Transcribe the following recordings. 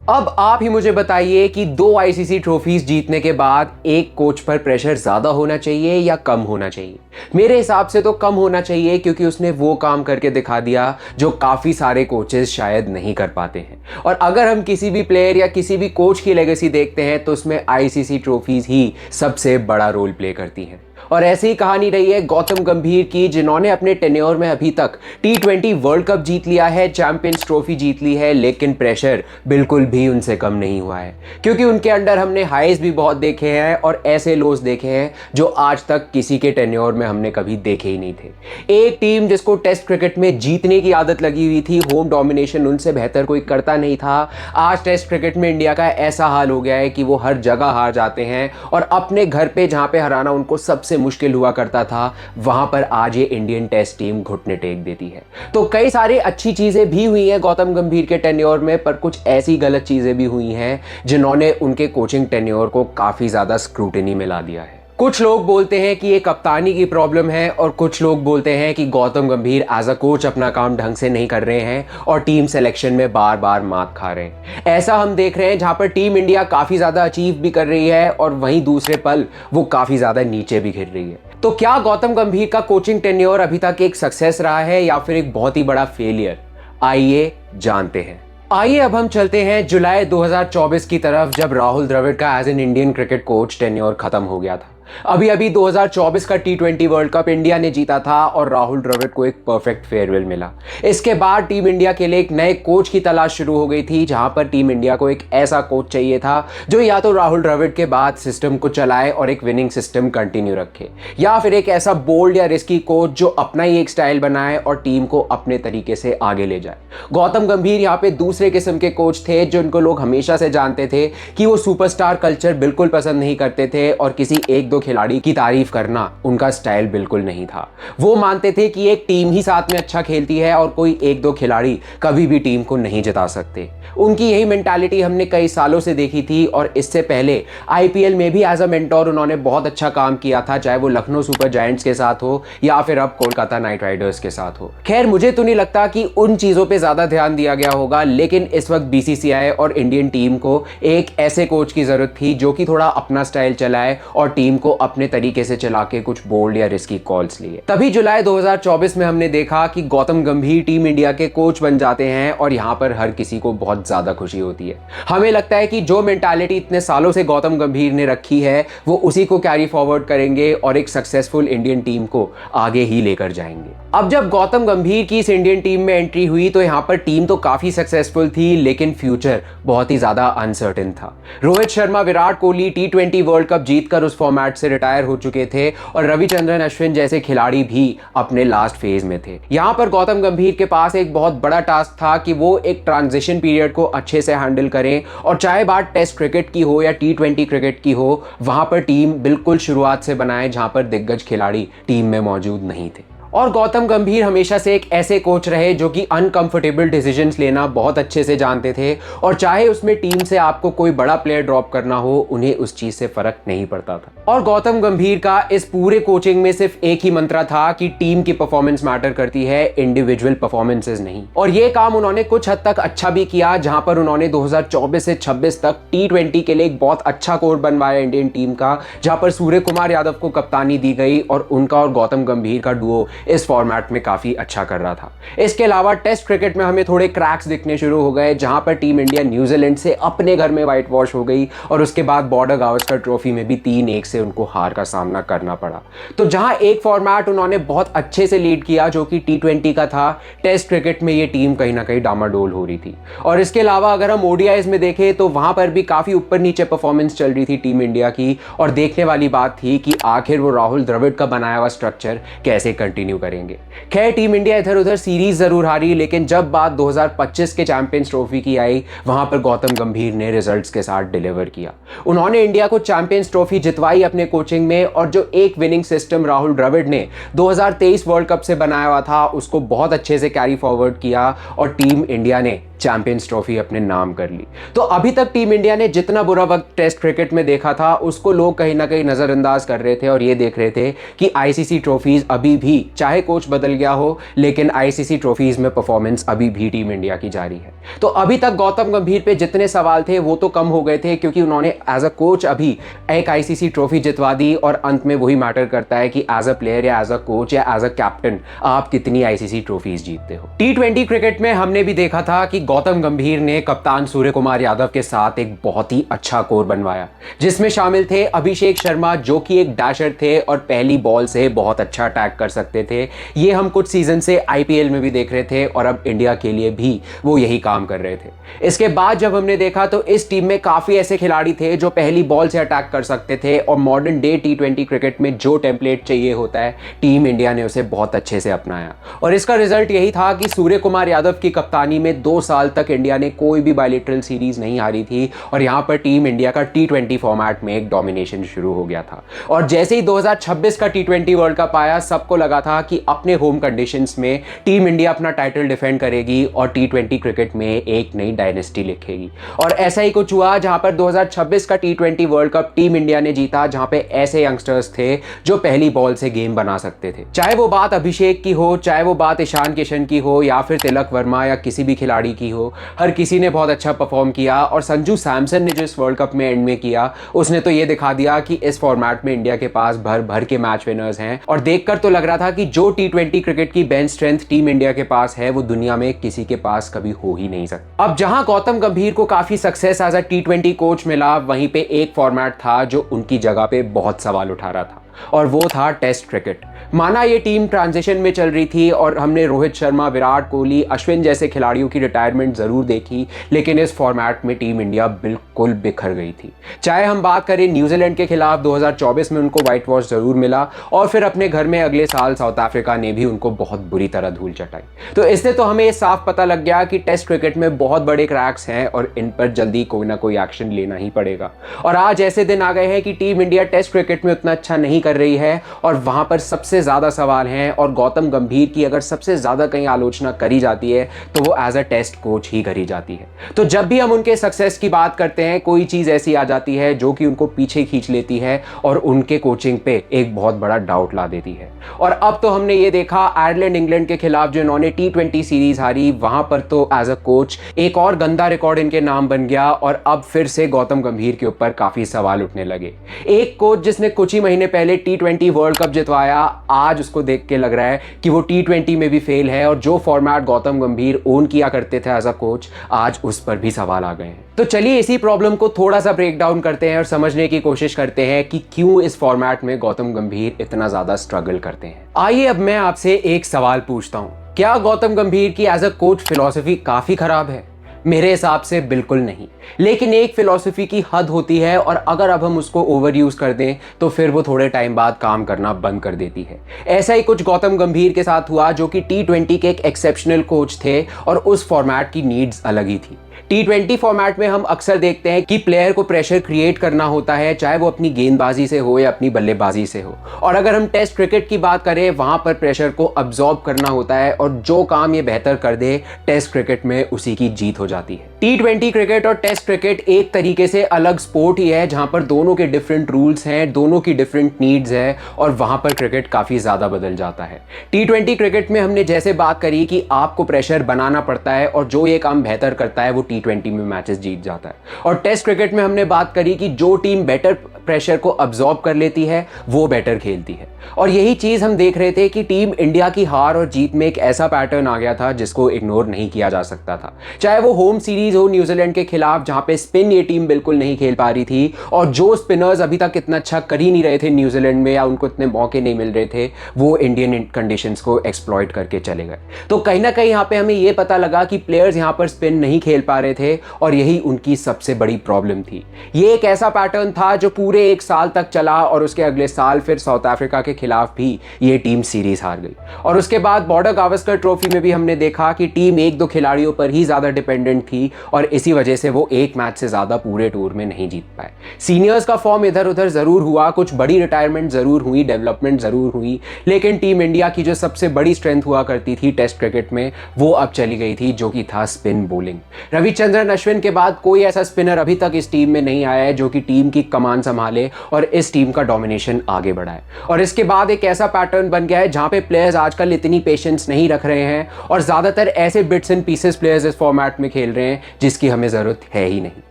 अब आप ही मुझे बताइए कि दो आईसीसी ट्रॉफीज जीतने के बाद एक कोच पर प्रेशर ज्यादा होना चाहिए या कम होना चाहिए। मेरे हिसाब से तो कम होना चाहिए, क्योंकि उसने वो काम करके दिखा दिया जो काफी सारे कोचेस शायद नहीं कर पाते हैं। और अगर हम किसी भी प्लेयर या किसी भी कोच की लेगेसी देखते हैं तो उसमें आईसीसी ट्रॉफीज ही सबसे बड़ा रोल प्ले करती हैं। और ऐसी ही कहानी रही है गौतम गंभीर की, जिन्होंने अपने टेन्योर में अभी तक T20 वर्ल्ड कप जीत लिया है, चैंपियंस ट्रॉफी जीत ली है, लेकिन प्रेशर बिल्कुल भी उनसे कम नहीं हुआ है। क्योंकि उनके अंडर हमने हाईज भी बहुत देखे हैं और ऐसे लोज देखे हैं जो आज तक किसी के टेन्योर में हमने कभी देखे ही नहीं थे। एक टीम जिसको टेस्ट क्रिकेट में जीतने की आदत लगी हुई थी, होम डोमिनेशन उनसे बेहतर कोई करता नहीं था, आज टेस्ट क्रिकेट में इंडिया का ऐसा हाल हो गया है कि वो हर जगह हार जाते हैं और अपने घर पे जहां पे हराना उनको सबसे मुश्किल हुआ करता था, वहां पर आज ये इंडियन टेस्ट टीम घुटने टेक देती है। तो कई सारी अच्छी चीजें भी हुई हैं गौतम गंभीर के टेन्योर में, पर कुछ ऐसी गलत चीजें भी हुई हैं जिन्होंने उनके कोचिंग टेन्योर को काफी ज्यादा स्क्रूटिनी में ला दिया है। कुछ लोग बोलते हैं कि ये कप्तानी की प्रॉब्लम है और कुछ लोग बोलते हैं कि गौतम गंभीर एज अ कोच अपना काम ढंग से नहीं कर रहे हैं और टीम सिलेक्शन में बार बार मात खा रहे हैं। ऐसा हम देख रहे हैं जहां पर टीम इंडिया काफी ज्यादा अचीव भी कर रही है और वहीं दूसरे पल वो काफी ज्यादा नीचे भी गिर रही है। तो क्या गौतम गंभीर का कोचिंग टेन्योर अभी तक एक सक्सेस रहा है या फिर एक बहुत ही बड़ा फेलियर? आइए जानते हैं। आइए अब हम चलते हैं जुलाई 2024 की तरफ, जब राहुल द्रविड़ का as an Indian cricket coach tenure खत्म हो गया था। अभी 2024 का T20 वर्ल्ड कप इंडिया ने जीता था और राहुल द्रविड़ को एक परफेक्ट फेयरवेल मिला। इसके बाद टीम इंडिया के लिए एक नए कोच की तलाश शुरू हो गई थी, जहां पर टीम इंडिया को एक ऐसा कोच चाहिए था जो या तो राहुल द्रविड़ के बाद सिस्टम को चलाए और एक विनिंग सिस्टम कंटिन्यू रखे, या फिर एक ऐसा बोल्ड या रिस्की कोच जो अपना ही एक स्टाइल बनाए और टीम को अपने तरीके से आगे ले जाए। गौतम गंभीर यहाँ पे दूसरे किस्म के कोच थे, जिनको लोग हमेशा से जानते थे कि वो सुपरस्टार कल्चर बिल्कुल पसंद नहीं करते थे और किसी एक दो खिलाड़ी की तारीफ करना उनका स्टाइल बिल्कुल नहीं था। वो मानते थे कि एक टीम ही साथ में अच्छा खेलती है और कोई एक दो खिलाड़ी कभी भी टीम को नहीं जिता सकते। उनकी यही मेंटालिटी हमने कई सालों से देखी थी और इससे पहले आईपीएल में भी एज अ मेंटोर उन्होंने बहुत अच्छा काम किया था, चाहे वो लखनऊ सुपर जायंट्स के साथ हो या फिर अब कोलकाता नाइट राइडर्स के साथ हो। खैर, मुझे तो नहीं लगता कि उन चीजों पे ज्यादा ध्यान दिया गया होगा, लेकिन इस वक्त बीसीसीआई और इंडियन टीम को एक ऐसे कोच की जरूरत थी जो कि थोड़ा अपना स्टाइल चलाए और टीम को अपने तरीके से चला के कुछ बोल्ड या रिस्की कॉल्स लिए। तभी जुलाई 2024 में हमने देखा कि गौतम गंभीर टीम इंडिया के कोच बन जाते हैं और यहां पर हर किसी को बहुत ज्यादा खुशी होती है। हमें लगता है कि जो मेंटालिटी इतने सालों से गौतम गंभीर ने रखी है वो उसी को कैरी फॉरवर्ड करेंगे और एक सक्सेसफुल इंडियन टीम को आगे ही लेकर जाएंगे। अब जब गौतम गंभीर की इस इंडियन टीम में एंट्री हुई तो यहां पर टीम तो काफी सक्सेसफुल थी, लेकिन फ्यूचर बहुत ही ज्यादा अनसर्टेन था। Rohit Sharma, Virat Kohli T20 world cup जीतकर उस फॉर्मेट से रिटायर हो चुके थे और रविचंद्रन अश्विन जैसे खिलाड़ी भी अपने लास्ट फेज में थे। यहां पर गौतम गंभीर के पास एक बहुत बड़ा टास्क था कि वो एक ट्रांजिशन पीरियड को अच्छे से हैंडल करें, और चाहे बात टेस्ट क्रिकेट की हो या T20 क्रिकेट की हो, वहां पर टीम बिल्कुल शुरुआत से बनाए जहां पर दिग्गज खिलाड़ी टीम में मौजूद नहीं थे। और गौतम गंभीर हमेशा से एक ऐसे कोच रहे जो कि अनकंफर्टेबल डिसीजंस लेना बहुत अच्छे से जानते थे, और चाहे उसमें टीम से आपको कोई बड़ा प्लेयर ड्रॉप करना हो, उन्हें उस चीज से फर्क नहीं पड़ता था। और गौतम गंभीर का इस पूरे कोचिंग में सिर्फ एक ही मंत्र था कि टीम की परफॉर्मेंस मैटर करती है, इंडिविजुअल परफॉर्मेंसेस नहीं। और ये काम उन्होंने कुछ हद तक अच्छा भी किया, जहां पर उन्होंने 2024 से 26 तक T20 के लिए एक बहुत अच्छा कोर बनवाया इंडियन टीम का, जहां पर सूर्य कुमार यादव को कप्तानी दी गई और उनका और गौतम गंभीर का डुओ इस फॉर्मेट में काफी अच्छा कर रहा था। इसके अलावा टेस्ट क्रिकेट में हमें थोड़े क्रैक्स दिखने शुरू हो गए, जहां पर टीम इंडिया न्यूजीलैंड से अपने घर में व्हाइट वॉश हो गई और उसके बाद बॉर्डर गावस्कर ट्रॉफी में भी 3-1 से उनको हार का सामना करना पड़ा। तो जहां एक फॉर्मेट उन्होंने बहुत अच्छे से लीड किया जो कि T20 का था, टेस्ट क्रिकेट में ये टीम कहीं ना कहीं डामाडोल हो रही थी। और इसके अलावा अगर हम ओडीआईज में देखें तो वहां पर भी काफी ऊपर नीचे परफॉर्मेंस चल रही थी टीम इंडिया की, और देखने वाली बात थी कि आखिर वो राहुल द्रविड़ का बनाया हुआ स्ट्रक्चर कैसे कंटिन्यू करेंगे। खैर, टीम इंडिया इधर उधर सीरीज जरूर हारी, लेकिन जब बात 2025 के चैंपियंस ट्रॉफी की आई, वहां पर गौतम गंभीर ने रिजल्ट्स के साथ डिलीवर किया। उन्होंने इंडिया को चैंपियंस ट्रॉफी जितवाई अपने कोचिंग में, और जो एक विनिंग सिस्टम राहुल द्रविड़ ने 2023 वर्ल्ड कप से बनाया हुआ था उसको बहुत अच्छे से कैरी फॉरवर्ड किया और टीम इंडिया ने चैंपियंस ट्रॉफी अपने नाम कर ली। तो अभी तक टीम इंडिया ने जितना बुरा वक्त टेस्ट क्रिकेट में देखा था उसको लोग कहीं ना कहीं नज़रअंदाज कर रहे थे और ये देख रहे थे कि आईसीसी ट्रॉफीज अभी भी, चाहे कोच बदल गया हो, लेकिन आईसीसी ट्रॉफीज में परफॉर्मेंस अभी भी टीम इंडिया की जारी है। तो अभी तक गौतम गंभीर पे जितने सवाल थे वो तो कम हो गए थे, क्योंकि उन्होंने एज अ कोच अभी एक आईसीसी ट्रॉफी जितवा दी और अंत में वही मैटर करता है कि एज अ प्लेयर या एज अ कोच या एज अ कैप्टन आप कितनी आईसीसी ट्रॉफीज जीतते हो। टी20 क्रिकेट में हमने भी देखा था कि गौतम गंभीर ने कप्तान सूर्य कुमार यादव के साथ एक बहुत ही अच्छा कोर बनवाया, जिसमें शामिल थे अभिषेक शर्मा जो कि एक डैशर थे और पहली बॉल से बहुत अच्छा अटैक कर सकते थे। ये हम कुछ सीजन से आईपीएल में भी देख रहे थे और अब इंडिया के लिए भी वो यही काम कर रहे थे। इसके बाद जब हमने देखा तो इस टीम में काफी ऐसे खिलाड़ी थे जो पहली बॉल से अटैक कर सकते थे और मॉडर्न डे टी20 क्रिकेट में जो टेम्पलेट चाहिए होता है टीम इंडिया ने उसे बहुत अच्छे से अपनाया और इसका रिजल्ट यही था कि सूर्य कुमार यादव की कप्तानी में 2 साल तक इंडिया ने कोई भी बायलैटरल सीरीज नहीं हारी थी और यहां पर टीम इंडिया का टी20 फॉर्मेट में एक डोमिनेशन शुरू हो गया था। और जैसे ही 2026 का टी20 वर्ल्ड कप आया, सबको लगा था कि अपने होम कंडीशंस में टीम इंडिया अपना टाइटल डिफेंड करेगी और टी20 क्रिकेट में एक नई डायनेस्टी लिखेगी। और ऐसा ही कुछ हुआ जहां पर 2026 का टी20 वर्ल्ड कप टीम इंडिया ने जीता, जहां पे ऐसे यंगस्टर्स थे जो पहली बॉल से गेम बना सकते थे। चाहे वो बात अभिषेक की हो, चाहे वो बात ईशान किशन की हो या फिर तिलक वर्मा या किसी भी खिलाड़ी की हो, हर किसी ने बहुत अच्छा परफॉर्म किया। और संजू सैमसन ने जो इस वर्ल्ड कप में एंड में किया उसने तो ये दिखा दिया कि इस फॉर्मेट में इंडिया के पास भर भर के मैच विनर्स हैं और देखकर तो लग रहा था कि जो टी20 क्रिकेट की बेंच स्ट्रेंथ टीम इंडिया के पास है वो दुनिया में किसी के पास कभी हो ही नहीं सकता। अब जहां गौतम गंभीर को काफी सक्सेस एज अ टी20 कोच मिला, वहीं पे एक फॉर्मेट था जो उनकी जगह पे बहुत सवाल उठा रहा था और वो था टेस्ट क्रिकेट। माना ये टीम ट्रांजिशन में चल रही थी और हमने रोहित शर्मा, विराट कोहली, अश्विन जैसे खिलाड़ियों की रिटायरमेंट जरूर देखी, लेकिन इस फॉर्मेट में टीम इंडिया बिल्कुल बिखर गई थी। चाहे हम बात करें न्यूजीलैंड के खिलाफ 2024 में उनको व्हाइट वॉश जरूर मिला और फिर अपने घर में अगले साल साउथ अफ्रीका ने भी उनको बहुत बुरी तरह धूल चटाई। तो इससे तो हमें साफ पता लग गया कि टेस्ट क्रिकेट में बहुत बड़े क्रैक्स हैं और इन पर जल्दी कोई ना कोई एक्शन लेना ही पड़ेगा। और आज ऐसे दिन आ गए हैं कि टीम इंडिया टेस्ट क्रिकेट में उतना अच्छा नहीं कर रही है और वहां पर सबसे ज्यादा सवाल हैं और गौतम गंभीर की अगर सबसे ज्यादा कहीं आलोचना करी जाती है तो वो एज अ टेस्ट कोच ही करी जाती है। तो जब भी हम उनके सक्सेस की बात करते हैं कोई चीज ऐसी आ जाती है जो कि उनको पीछे खींच लेती है और उनके कोचिंग पे एक बहुत बड़ा डाउट ला देती है। और अब तो हमने ये देखा आयरलैंड इंग्लैंड के खिलाफ जो इन्होंने टी20 सीरीज हारी, वहां पर तो एज अ कोच एक और गंदा रिकॉर्ड इनके नाम बन गया और अब फिर से गौतम गंभीर के ऊपर काफी सवाल उठने लगे। एक कोच जिसने कुछ ही महीने पहले टी20 वर्ल्ड कप जितवाया, आज उसको देख के लग रहा है कि वो टी20 में भी फेल है और जो फॉर्मेट गौतम गंभीर ओन किया करते थे एज अ कोच, आज उस पर भी सवाल आ गए हैं। तो चलिए इसी प्रॉब्लम को थोड़ा सा ब्रेक डाउन करते हैं और समझने की कोशिश करते हैं कि क्यों इस फॉर्मेट में गौतम गंभीर इतना ज्यादा स्ट्रगल करते हैं। आइए अब मैं आपसे एक सवाल पूछता हूं, क्या गौतम गंभीर की एज अ कोच फिलॉसफी काफी खराब है? मेरे हिसाब से बिल्कुल नहीं, लेकिन एक फिलॉसफी की हद होती है और अगर अब हम उसको ओवर यूज कर दें तो फिर वो थोड़े टाइम बाद काम करना बंद कर देती है। ऐसा ही कुछ गौतम गंभीर के साथ हुआ, जो कि टी20 के एक एक्सेप्शनल कोच थे और उस फॉर्मेट की नीड्स अलग ही थी। टी20 फॉर्मेट में हम अक्सर देखते हैं कि प्लेयर को प्रेशर क्रिएट करना होता है, चाहे वो अपनी गेंदबाजी से हो या अपनी बल्लेबाजी से हो। और अगर हम टेस्ट क्रिकेट की बात करें, वहां पर प्रेशर को अब्सॉर्ब करना होता है और जो काम ये बेहतर कर दे टेस्ट क्रिकेट में उसी की जीत हो जाती है। टी20 क्रिकेट और टेस्ट क्रिकेट एक तरीके से अलग स्पोर्ट ही है, जहां पर दोनों के डिफरेंट रूल्स हैं, दोनों की डिफरेंट नीड्स है और वहां पर क्रिकेट काफी ज्यादा बदल जाता है। टी20 क्रिकेट में हमने जैसे बात करी कि आपको प्रेशर बनाना पड़ता है और जो ये काम बेहतर करता है वो टी20 में मैचेस जीत जाता है। और टेस्ट क्रिकेट में हमने बात करी कि जो टीम बेटर प्रेशर को अब्सॉर्ब कर लेती है वो बेटर खेलती है। और यही चीज हम देख रहे थे कि टीम इंडिया की हार और जीत में एक ऐसा पैटर्न आ गया था जिसको इग्नोर नहीं किया जा सकता था। चाहे वो होम सीरीज हो न्यूजीलैंड के खिलाफ, जहां पे स्पिन ये टीम बिल्कुल नहीं खेल पा रही थी और जो स्पिनर्स अभी तक इतना अच्छा कर ही नहीं रहे थे न्यूजीलैंड में या उनको इतने मौके नहीं मिल रहे थे, वो इंडियन कंडीशंस को एक्सप्लॉइट करके चले गए। तो कहीं ना कहीं यहाँ पे हमें ये पता लगा कि प्लेयर्स यहाँ पर स्पिन नहीं खेल पा रहे थे और यही उनकी सबसे बड़ी प्रॉब्लम थी। ये एक ऐसा पैटर्न था जो पूरे पूरे एक साल तक चला और उसके अगले साल फिर साउथ अफ्रीका के खिलाफ भी ये टीम सीरीज हार गई। और उसके बाद बॉर्डर गावस्कर ट्रॉफी में भी हमने देखा कि टीम एक दो खिलाड़ियों पर ही ज़्यादा डिपेंडेंट थी और इसी वजह से वो एक मैच से ज़्यादा पूरे टूर में नहीं जीत पाए। सीनियर्स का फॉर्म इधर उधर ज़रूर हुआ, कुछ बड़ी रिटायरमेंट ज़रूर हुई, डेवलपमेंट ज़रूर हुई, लेकिन टीम इंडिया की जो सबसे बड़ी स्ट्रेंथ हुआ करती थी टेस्ट क्रिकेट में वो अब चली गई थी, जो कि था स्पिन बॉलिंग। रविचंद्रन अश्विन के बाद कोई ऐसा स्पिनर अभी तक इस टीम में नहीं आया है जो कि टीम की कमान संभाले और इस टीम का डोमिनेशन आगे बढ़ाए। और इसके बाद एक ऐसा पैटर्न बन गया है जहां पे प्लेयर्स आजकल इतनी पेशेंस नहीं रख रहे हैं और ज्यादातर ऐसे बिट्स एंड पीसेस प्लेयर्स इस फॉर्मेट में खेल रहे हैं जिसकी हमें जरूरत है ही नहीं।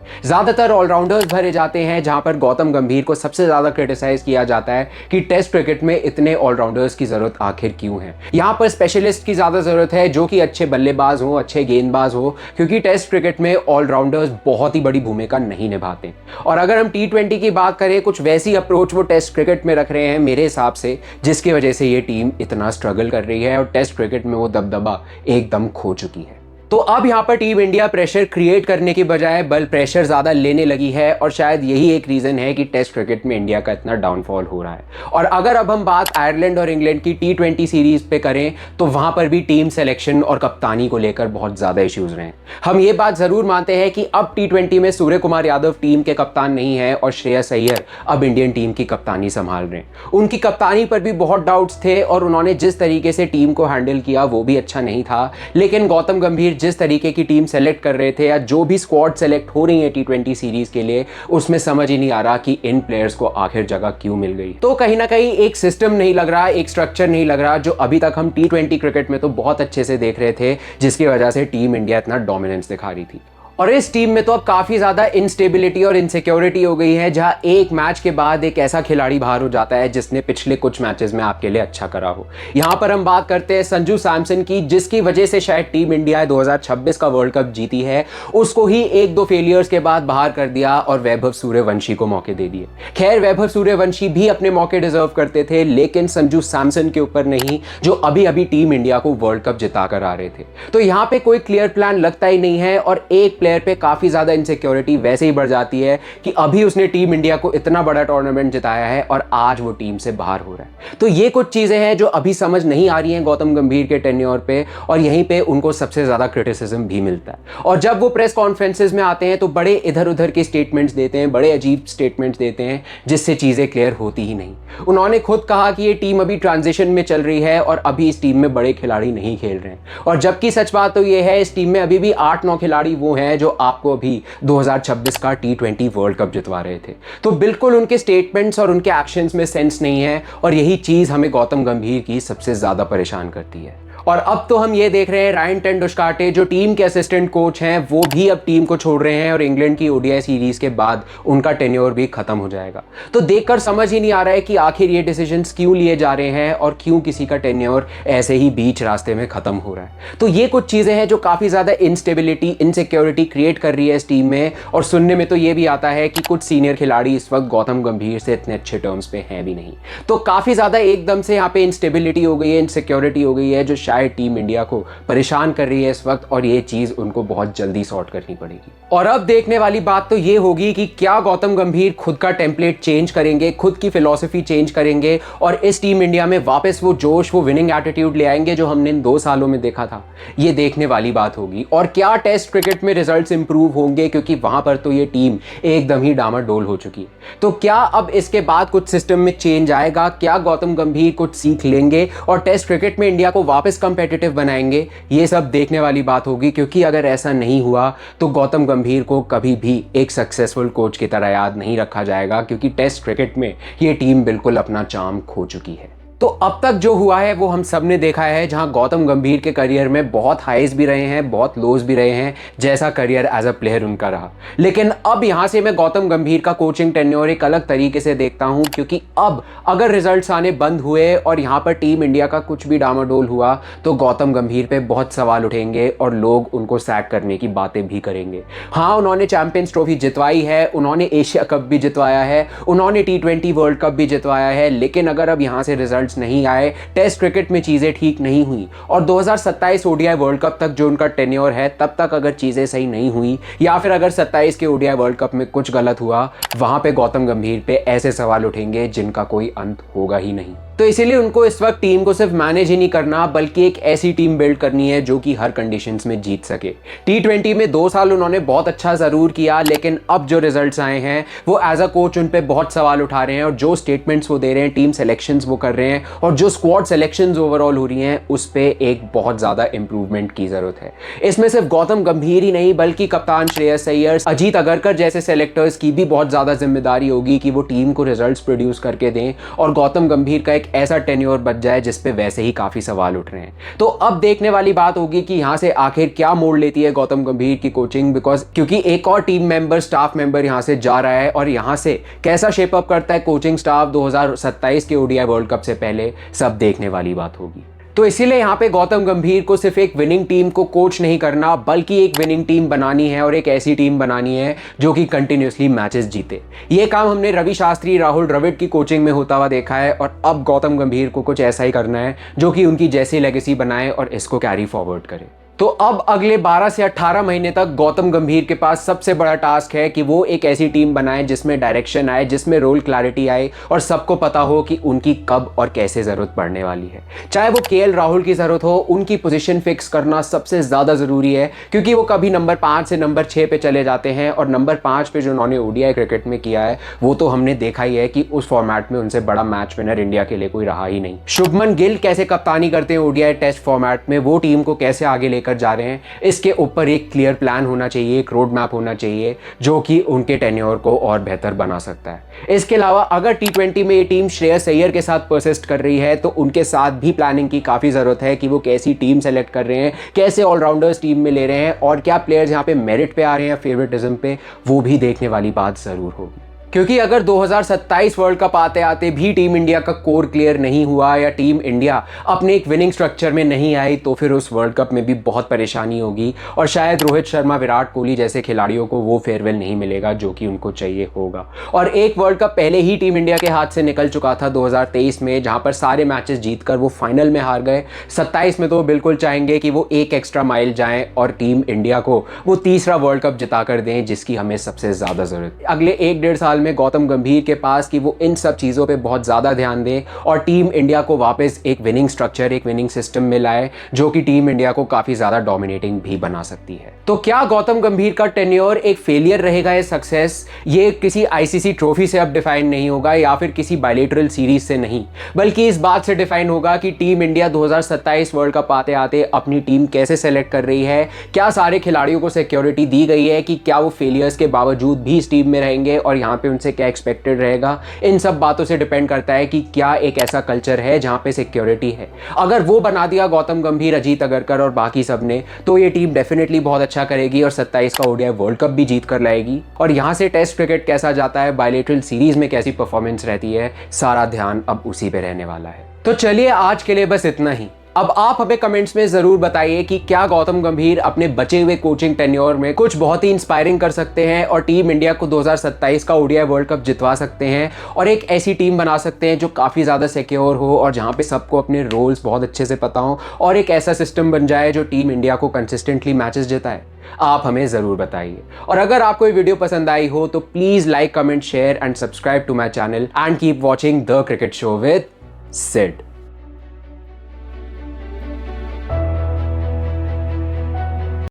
ज्यादातर ऑलराउंडर्स भरे जाते हैं, जहां पर गौतम गंभीर को सबसे ज्यादा क्रिटिसाइज किया जाता है कि टेस्ट क्रिकेट में इतने ऑलराउंडर्स की जरूरत आखिर क्यों है। यहां पर स्पेशलिस्ट की ज्यादा जरूरत है जो कि अच्छे बल्लेबाज हो, अच्छे गेंदबाज हो, क्योंकि टेस्ट क्रिकेट में ऑलराउंडर्स बहुत ही बड़ी भूमिका नहीं निभाते। और अगर हम T20 की बात करें, कुछ वैसी अप्रोच वो टेस्ट क्रिकेट में रख रहे हैं मेरे हिसाब से, जिसकी वजह से ये टीम इतना स्ट्रगल कर रही है और टेस्ट क्रिकेट में वो दबदबा एकदम खो चुकी है। तो अब यहाँ पर टीम इंडिया प्रेशर क्रिएट करने की बजाय बल प्रेशर ज़्यादा लेने लगी है और शायद यही एक रीज़न है कि टेस्ट क्रिकेट में इंडिया का इतना डाउनफॉल हो रहा है। और अगर अब हम बात आयरलैंड और इंग्लैंड की T20 सीरीज़ पे करें तो वहाँ पर भी टीम सिलेक्शन और कप्तानी को लेकर बहुत ज़्यादा इश्यूज़ रहे हैं। हम ये बात ज़रूर मानते हैं कि अब T20 में सूर्य कुमार यादव टीम के कप्तान नहीं है और श्रेयस अय्यर अब इंडियन टीम की कप्तानी संभाल रहे हैं। उनकी कप्तानी पर भी बहुत डाउट्स थे और उन्होंने जिस तरीके से टीम को हैंडल किया वो भी अच्छा नहीं था, लेकिन गौतम गंभीर जिस तरीके की टीम सेलेक्ट कर रहे थे या जो भी स्क्वाड सेलेक्ट हो रही है T20 सीरीज के लिए, उसमें समझ ही नहीं आ रहा कि इन प्लेयर्स को आखिर जगह क्यों मिल गई। तो कहीं ना कहीं एक सिस्टम नहीं लग रहा, एक स्ट्रक्चर नहीं लग रहा, जो अभी तक हम T20 क्रिकेट में तो बहुत अच्छे से देख रहे थे, जिसकी वजह से टीम इंडिया इतना डोमिनेंस दिखा रही थी। और इस टीम में तो अब काफ़ी ज़्यादा इंस्टेबिलिटी और इनसिक्योरिटी हो गई है, जहां एक मैच के बाद एक ऐसा खिलाड़ी बाहर हो जाता है जिसने पिछले कुछ मैचेस में आपके लिए अच्छा करा हो। यहां पर हम बात करते हैं संजू सैमसन की, जिसकी वजह से शायद टीम इंडिया 2026 का वर्ल्ड कप जीती है। उसको ही एक दो फेलियर्स के बाद बाहर कर दिया और वैभव सूर्यवंशी को मौके दे दिए। खैर, वैभव सूर्यवंशी भी अपने मौके डिजर्व करते थे, लेकिन संजू सैमसन के ऊपर नहीं, जो अभी अभी टीम इंडिया को वर्ल्ड कप जिता कर आ रहे थे। तो यहाँ पे कोई क्लियर प्लान लगता ही नहीं है और एक प्लेयर पे काफी ज्यादा इनसिक्योरिटी वैसे ही बढ़ जाती है कि अभी उसने टीम इंडिया को इतना बड़ा टूर्नामेंट जिताया है और आज वो टीम से बाहर हो रहा है। तो ये कुछ चीजें हैं जो अभी समझ नहीं आ रही हैं गौतम गंभीर के टेन्योर पे, और यहीं पे उनको सबसे ज्यादा क्रिटिसिज्म भी मिलता है। और जब वो प्रेस कॉन्फ्रेंसेज में आते हैं तो बड़े इधर उधर के स्टेटमेंट्स देते हैं, बड़े अजीब स्टेटमेंट्स देते हैं, जिससे चीजें क्लियर होती ही नहीं। उन्होंने खुद कहा कि ये टीम अभी ट्रांजिशन में चल रही है और अभी इस टीम में बड़े खिलाड़ी नहीं खेल रहे हैं, और जबकि सच बात तो ये है, इस टीम में अभी भी 8-9 खिलाड़ी वो हैं जो आपको अभी 2026 का T20 वर्ल्ड कप जितवा रहे थे। तो बिल्कुल उनके स्टेटमेंट्स और उनके एक्शंस में सेंस नहीं है, और यही चीज हमें गौतम गंभीर की सबसे ज्यादा परेशान करती है। और अब तो हम ये देख रहे हैं रायन टेंडुलकर जो टीम के असिस्टेंट कोच हैं वो भी अब टीम को छोड़ रहे हैं और इंग्लैंड की ODI सीरीज के बाद उनका टेन्योर भी खत्म हो जाएगा। तो देखकर समझ ही नहीं आ रहा है कि आखिर ये डिसीजंस क्यों लिए जा रहे हैं और क्यों किसी का टेन्योर ऐसे ही बीच रास्ते में खत्म हो रहा है। तो ये कुछ चीजें हैं जो काफी ज्यादा इंस्टेबिलिटी, इनसिक्योरिटी क्रिएट कर रही है इस टीम में। और सुनने में तो ये भी आता है कि कुछ सीनियर खिलाड़ी इस वक्त गौतम गंभीर से इतने अच्छे टर्म्स पे हैं भी नहीं। तो काफी ज्यादा एकदम से यहाँ पे इंस्टेबिलिटी हो गई है, इनसिक्योरिटी हो गई है, जो शायद टीम इंडिया को परेशान कर रही है इस वक्त, और ये चीज उनको बहुत जल्दी सॉर्ट करनी पड़ेगी। और अब देखने वाली बात तो ये होगी कि क्या गौतम गंभीर खुद का टेम्पलेट चेंज करेंगे, खुद की फिलॉसफी चेंज करेंगे और इस टीम इंडिया में वापस वो जोश, वो विनिंग एटीट्यूड ले आएंगे जो हमने इन 2 सालों में देखा था। ये देखने वाली बात होगी। और क्या टेस्ट क्रिकेट में रिजल्ट्स इंप्रूव होंगे, क्योंकि वहां पर तो ये टीम एकदम ही डामाडोल हो चुकी है। तो क्या अब इसके बाद कुछ सिस्टम में चेंज आएगा, क्या गौतम गंभीर कुछ सीख लेंगे और टेस्ट क्रिकेट में इंडिया को वापस कंपेटिटिव बनाएंगे, ये सब देखने वाली बात होगी। क्योंकि अगर ऐसा नहीं हुआ तो गौतम गंभीर को कभी भी एक सक्सेसफुल कोच की तरह याद नहीं रखा जाएगा, क्योंकि टेस्ट क्रिकेट में ये टीम बिल्कुल अपना चार्म खो चुकी है। तो अब तक जो हुआ है वो हम सब ने देखा है, जहां गौतम गंभीर के करियर में बहुत हाईज भी रहे हैं, बहुत लोज भी रहे हैं, जैसा करियर एज अ प्लेयर उनका रहा। लेकिन अब यहां से मैं गौतम गंभीर का कोचिंग टेन्योर एक अलग तरीके से देखता हूं, क्योंकि अब अगर रिजल्ट्स आने बंद हुए और यहां पर टीम इंडिया का कुछ भी डामाडोल हुआ तो गौतम गंभीर पे बहुत सवाल उठेंगे और लोग उनको सैक करने की बातें भी करेंगे। हाँ, उन्होंने चैंपियंस ट्रॉफी जितवाई है, उन्होंने एशिया कप भी जितवाया है, उन्होंने T20 वर्ल्ड कप भी जितवाया है, लेकिन अगर अब यहां से रिजल्ट रिजल्ट्स नहीं आए, टेस्ट क्रिकेट में चीज़ें ठीक नहीं हुई और 2027 ओडीआई वर्ल्ड कप तक जो उनका टेन्योर है तब तक अगर चीज़ें सही नहीं हुई या फिर अगर 27 के ओडीआई वर्ल्ड कप में कुछ गलत हुआ, वहाँ पे गौतम गंभीर पे ऐसे सवाल उठेंगे जिनका कोई अंत होगा ही नहीं। तो इसीलिए उनको इस वक्त टीम को सिर्फ मैनेज ही नहीं करना बल्कि एक ऐसी टीम बिल्ड करनी है जो कि हर कंडीशंस में जीत सके। T20 में 2 साल उन्होंने बहुत अच्छा ज़रूर किया, लेकिन अब जो रिजल्ट्स आए हैं वो एज अ कोच उन पे बहुत सवाल उठा रहे हैं और जो स्टेटमेंट्स वो दे रहे हैं, टीम सिलेक्शंस वो कर रहे हैं और जो स्क्वाड सिलेक्शंस ओवरऑल हो रही हैं उस पर एक बहुत ज़्यादा इंप्रूवमेंट की ज़रूरत है। इसमें सिर्फ गौतम गंभीर ही नहीं बल्कि कप्तान श्रेयस अय्यर, अजीत अगरकर जैसे सेलेक्टर्स की भी बहुत ज़्यादा जिम्मेदारी होगी कि वो टीम को रिजल्ट्स प्रोड्यूस करके दें और गौतम गंभीर का एक ऐसा टेन्योर बच जाए जिस पे वैसे ही काफी सवाल उठ रहे हैं। तो अब देखने वाली बात होगी कि यहां से आखिर क्या मोड़ लेती है गौतम गंभीर की कोचिंग, बिकॉज क्योंकि एक और टीम मेंबर, स्टाफ मेंबर यहां से जा रहा है और यहां से कैसा शेप अप करता है कोचिंग स्टाफ 2027 के ओडीआई वर्ल्ड कप से पहले, सब देखने वाली बात होगी। तो इसीलिए यहाँ पे गौतम गंभीर को सिर्फ एक विनिंग टीम को कोच नहीं करना बल्कि एक विनिंग टीम बनानी है और एक ऐसी टीम बनानी है जो कि कंटिन्यूसली मैचेस जीते। ये काम हमने रवि शास्त्री, राहुल द्रविड़ की कोचिंग में होता हुआ देखा है और अब गौतम गंभीर को कुछ ऐसा ही करना है जो कि उनकी जैसी लेगेसी बनाए और इसको कैरी फॉरवर्ड करे। तो अब अगले 12 से 18 महीने तक गौतम गंभीर के पास सबसे बड़ा टास्क है कि वो एक ऐसी टीम बनाए जिसमें डायरेक्शन आए, जिसमें रोल क्लैरिटी आए और सबको पता हो कि उनकी कब और कैसे ज़रूरत पड़ने वाली है। चाहे वो केएल राहुल की ज़रूरत हो, उनकी पोजीशन फिक्स करना सबसे ज़्यादा ज़रूरी है क्योंकि वो कभी नंबर 5 से नंबर 6 पे चले जाते हैं और नंबर 5 पे जो उन्होंने ओडीआई क्रिकेट में किया है वो तो हमने देखा ही है कि उस फॉर्मेट में उनसे बड़ा मैच विनर इंडिया के लिए कोई रहा ही नहीं। शुभमन गिल कैसे कप्तानी करते हैं ओडीआई टेस्ट फॉर्मेट में, वो टीम को कैसे आगे लेकर जा रहे हैं, इसके ऊपर एक क्लियर प्लान होना चाहिए, एक रोड मैप होना चाहिए जो कि उनके टेन्योर को और बेहतर बना सकता है। इसके अलावा अगर T20 में ये टीम श्रेयस अय्यर के साथ परसिस्ट कर रही है तो उनके साथ भी प्लानिंग की काफ़ी ज़रूरत है कि वो कैसी टीम सेलेक्ट कर रहे हैं, कैसे ऑलराउंडर्स टीम में ले रहे हैं और क्या प्लेयर्स यहाँ पे मेरिट पे आ रहे हैं, फेवरेटिज्म पे, वो भी देखने वाली बात ज़रूर होगी। क्योंकि अगर 2027 वर्ल्ड कप आते आते भी टीम इंडिया का कोर क्लियर नहीं हुआ या टीम इंडिया अपने एक विनिंग स्ट्रक्चर में नहीं आई तो फिर उस वर्ल्ड कप में भी बहुत परेशानी होगी और शायद रोहित शर्मा, विराट कोहली जैसे खिलाड़ियों को वो फेयरवेल नहीं मिलेगा जो कि उनको चाहिए होगा। और एक वर्ल्ड कप पहले ही टीम इंडिया के हाथ से निकल चुका था 2023 में, जहाँ पर सारे मैचेस जीतकर वो फाइनल में हार गए। 27 में तो बिल्कुल चाहेंगे कि वो एक एक्स्ट्रा माइल जाएं और टीम इंडिया को वो तीसरा वर्ल्ड कप जिता कर दें जिसकी हमें सबसे ज़्यादा ज़रूरत है। अगले 1-1.5 साल में गौतम गंभीर के पास कि वो इन सब चीज़ों पे बहुत ज़्यादा ध्यान दें और टीम इंडिया को वापस एक विनिंग स्ट्रक्चर, एक विनिंग सिस्टम में लाए जो कि टीम इंडिया को काफ़ी ज़्यादा डोमिनेटिंग भी बना सकती है। तो क्या गौतम गंभीर का टेन्योर एक फेलियर रहेगा या सक्सेस, ये किसी आईसीसी ट्रॉफी से अब डिफाइन नहीं होगा या फिर किसी बायलैटरल सीरीज से नहीं, बल्कि इस बात से डिफाइन होगा कि टीम इंडिया 2027 वर्ल्ड कप आते आते अपनी टीम कैसे सेलेक्ट कर रही है, क्या सारे खिलाड़ियों को सिक्योरिटी दी गई है कि क्या वो फेलियर्स के बावजूद भी इस टीम में रहेंगे और यहाँ पे उनसे क्या एक्सपेक्टेड रहेगा। इन सब बातों से डिपेंड करता है कि क्या एक ऐसा कल्चर है जहां पे सिक्योरिटी है। अगर वो बना दिया गौतम गंभीर, अजीत अगरकर और बाकी सब ने, तो ये टीम डेफिनेटली बहुत अच्छा करेगी और 27 का ओडीआई वर्ल्ड कप भी जीत कर लाएगी। और यहां से टेस्ट क्रिकेट कैसा जाता है, बायलैटरल सीरीज में कैसी परफॉर्मेंस रहती है, सारा ध्यान अब उसी पे रहने वाला है। तो चलिए आज के लिए बस इतना ही। अब आप हमें कमेंट्स में जरूर बताइए कि क्या गौतम गंभीर अपने बचे हुए कोचिंग टेन्योर में कुछ बहुत ही इंस्पायरिंग कर सकते हैं और टीम इंडिया को 2027 का ओडीआई वर्ल्ड कप जितवा सकते हैं और एक ऐसी टीम बना सकते हैं जो काफ़ी ज़्यादा सिक्योर हो और जहां पे सबको अपने रोल्स बहुत अच्छे से पता हो और एक ऐसा सिस्टम बन जाए जो टीम इंडिया को कंसिस्टेंटली मैचेस जिताए। आप हमें ज़रूर बताइए और अगर आपको ये वीडियो पसंद आई हो तो please like, comment, share and subscribe to my channel and keep watching the cricket show with Sid.